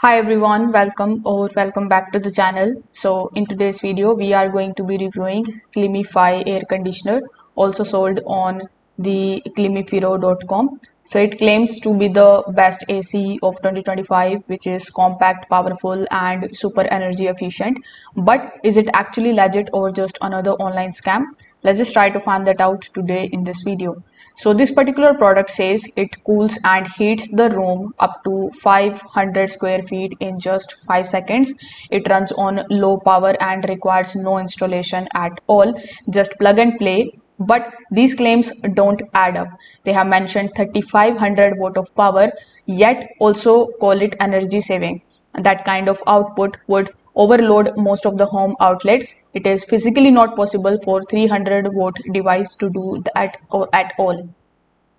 Hi everyone, welcome back to the channel. So in today's video, we are going to be reviewing Climify air conditioner, also sold on the climifiro.com. So it claims to be the best AC of 2025, which is compact, powerful, and super energy efficient. But is it actually legit or just another online scam? Let's just try to find that out today in this video. So this particular product says it cools and heats the room up to 500 square feet in just 5 seconds. It runs on low power and requires no installation at all, just plug and play. But these claims don't add up. They have mentioned 3500 watt of power, yet also call it energy saving. That kind of output would overload most of the home outlets. It is physically not possible for 300 watt device to do that at all.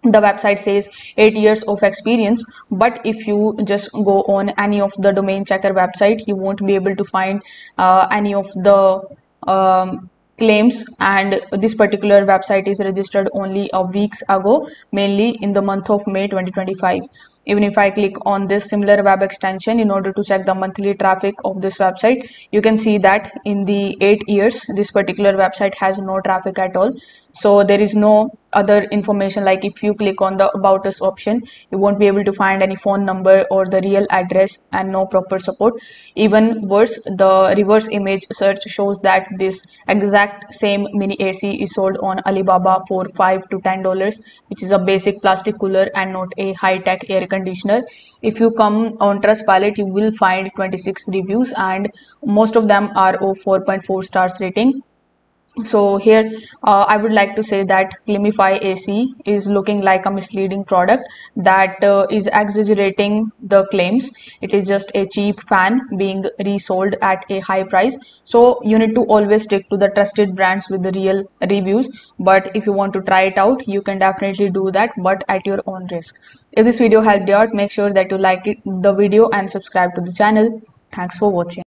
The website says 8 years of experience, but if you just go on any of the domain checker website, you won't be able to find any of the claims. And this particular website is registered only a weeks ago, mainly in the month of May 2025. Even if I click on this similar web extension in order to check the monthly traffic of this website, you can see that in the 8 years this particular website has no traffic at all. So there is no other information, like if you click on the about us option, you won't be able to find any phone number or the real address, and no proper support. Even worse, the reverse image search shows that this exact same mini AC is sold on Alibaba for $5 to $10, which is a basic plastic cooler and not a high-tech air conditioner. If you come on Trustpilot, you will find 26 reviews and most of them are of 4.4 stars rating. So here I would like to say that Climify AC is looking like a misleading product that is exaggerating the claims. It is just a cheap fan being resold at a high price. So you need to always stick to the trusted brands with the real reviews. But if you want to try it out, you can definitely do that, but at your own risk. If this video helped you out, make sure that you like the video and subscribe to the channel. Thanks for watching.